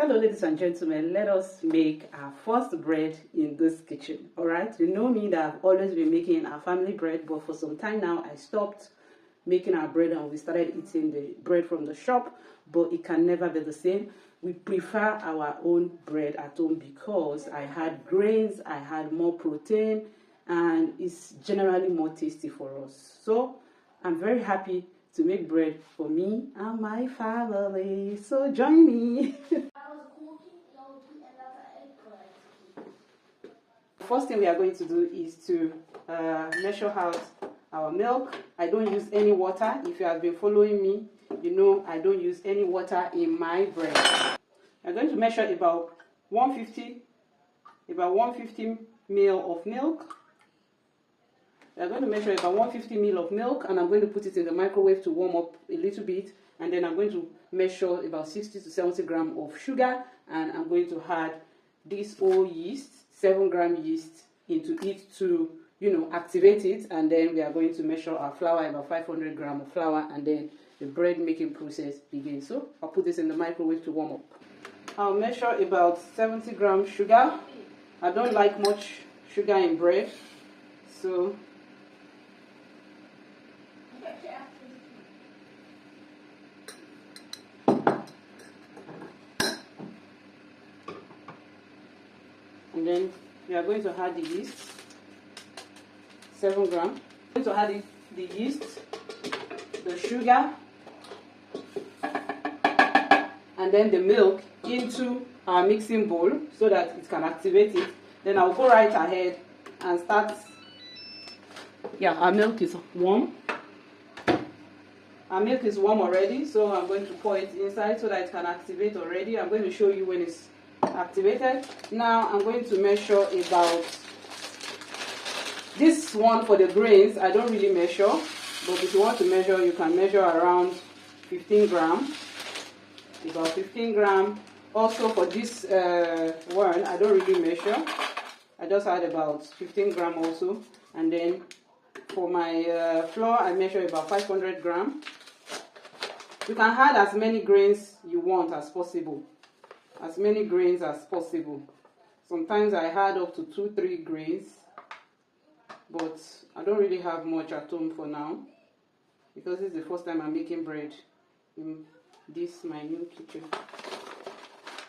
Hello ladies and gentlemen, let us make our first bread in this kitchen. Alright, you know me that I've always been making our family bread, but for some time now I stopped making our bread and we started eating the bread from the shop, but it can never be the same. We prefer our own bread at home because I had grains, I had more protein, and it's generally more tasty for us. So I'm very happy to make bread for me and my family. So join me. First thing we are going to do is to measure out our milk. I don't use any water. If you have been following me, you know I don't use any water in my bread. I'm going to measure about 150 ml of milk. I'm going to measure about 150 ml of milk, and I'm going to put it in the microwave to warm up a little bit, and then I'm going to measure about 60 to 70 grams of sugar, and I'm going to add this whole yeast, 7-gram yeast, into it to, activate it, and then we are going to measure our flour, about 500 grams of flour, and then the bread making process begins. So I'll put this in the microwave to warm up. I'll measure about 70 grams sugar. I don't like much sugar in bread, so and then we are going to add the yeast, 7 grams. I'm going to add the yeast, the sugar, and then the milk into our mixing bowl so that it can activate it. Then I'll go right ahead and start. Yeah, our milk is warm. Our milk is warm already, so I'm going to pour it inside so that it can activate already. I'm going to show you when it's activated. Now I'm going to measure about this one for the grains. I don't really measure, but if you want to measure, you can measure around 15 grams. About 15 grams. Also for this one, I don't really measure. I just add about 15 grams also. And then for my flour, I measure about 500 grams. You can add as many grains you want as possible. As many grains as possible. Sometimes I add up to 2-3 grains, but I don't really have much at home for now because this is the first time I'm making bread in this my new kitchen.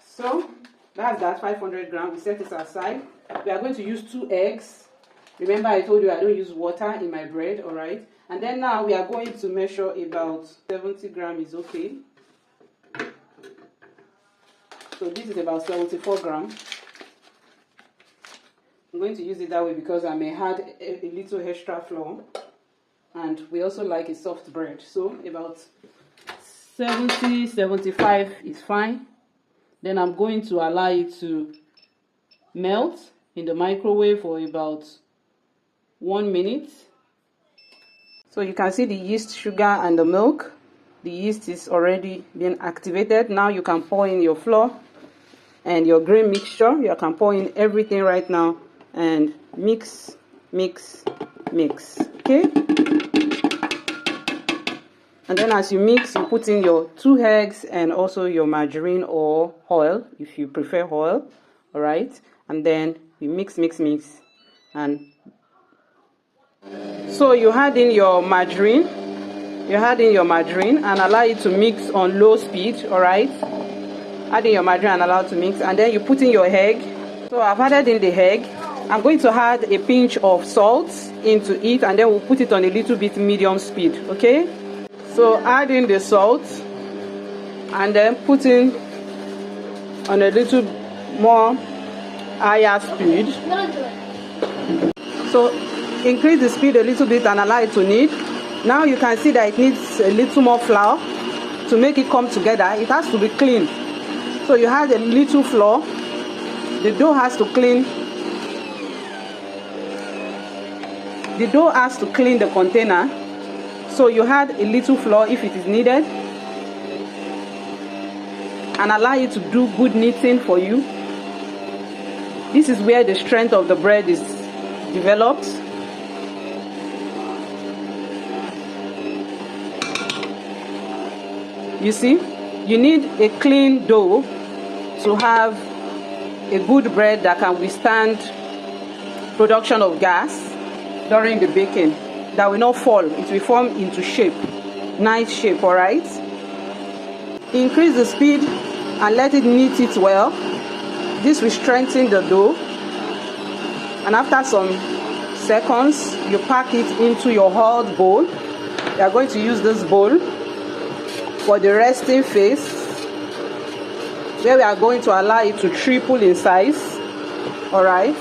So that's that 500 grams. We set this aside. We are going to use 2 eggs. Remember I told you I don't use water in my bread, alright? And then now we are going to measure about 70 grams is okay. So this is about 74 grams. I'm going to use it that way because I may add a little extra flour. And we also like a soft bread. So about 70, 75 is fine. Then I'm going to allow it to melt in the microwave for about 1 minute. So you can see the yeast, sugar, and the milk. The yeast is already being activated. Now you can pour in your flour and your grain mixture. You can pour in everything right now and mix, mix, mix. Okay? And then as you mix, you put in your 2 eggs and also your margarine or oil, if you prefer oil. Alright? And then you mix, mix, mix. And so you add in your margarine. You add in your margarine and allow it to mix on low speed. Alright? Add in your margarine and allow it to mix. And then you put in your egg. So I've added in the egg. I'm going to add a pinch of salt into it, and then we'll put it on a little bit medium speed. Okay? So add in the salt and then put in on a little more higher speed. So increase the speed a little bit and allow it to knead. Now you can see that it needs a little more flour to make it come together. It has to be clean. So you add a little flour. The dough has to clean. The dough has to clean the container. So you add a little flour if it is needed and allow it to do good kneading for you. This is where the strength of the bread is developed. You see, you need a clean dough to have a good bread that can withstand production of gas during the baking, that will not fall. It will form into shape, nice shape. All right, increase the speed and let it knead it well. This will strengthen the dough, and after some seconds you pack it into your hard bowl. You are going to use this bowl for the resting phase, where we are going to allow it to triple in size. All right,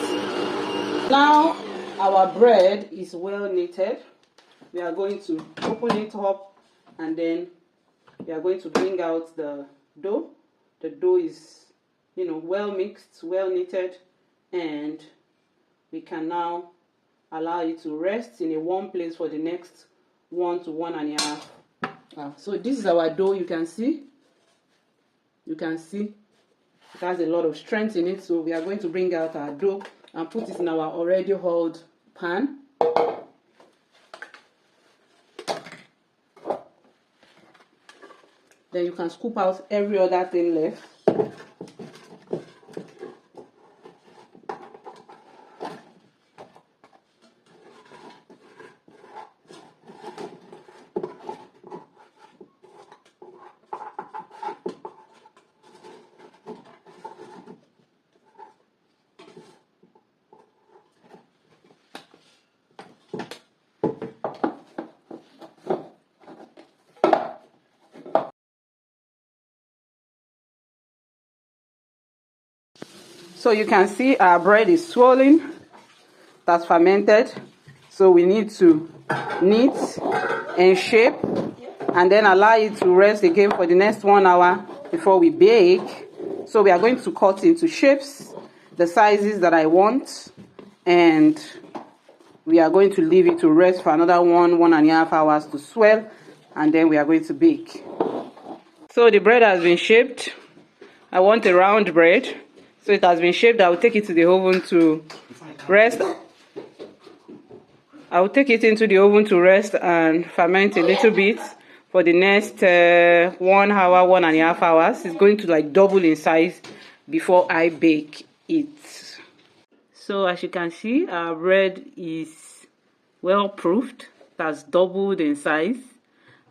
now our bread is well kneaded. We are going to open it up, and then we are going to bring out the dough. The dough is, well mixed, well kneaded, and we can now allow it to rest in a warm place for the next 1 to 1.5 hours. So this is our dough. You can see it has a lot of strength in it. So we are going to bring out our dough and put it in our already oiled pan. Then you can scoop out every other thing left. So you can see our bread is swollen, that's fermented. So we need to knead and shape, and then allow it to rest again for the next 1 hour before we bake. So we are going to cut into shapes, the sizes that I want, and we are going to leave it to rest for another 1.5 hours to swell, and then we are going to bake. So the bread has been shaped. I want a round bread. So it has been shaped. I will take it to the oven to rest. I will take it into the oven to rest and ferment a little bit for the next 1 hour, 1.5 hours. It's going to double in size before I bake it. So as you can see, our bread is well proofed. It has doubled in size.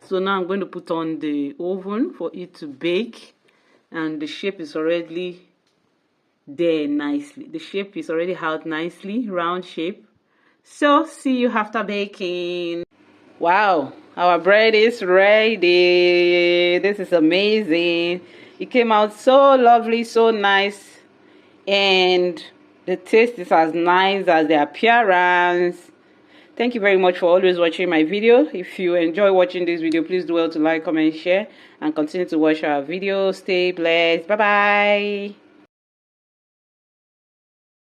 So now I'm going to put on the oven for it to bake, and the shape is already there nicely. The shape is already out nicely, round shape. So see you after baking. Wow, our bread is ready. This is amazing. It came out so lovely, so nice, and the taste is as nice as the appearance. Thank you very much for always watching my video. If you enjoy watching this video, please do well to like, comment, share, and continue to watch our videos. Stay blessed. Bye bye.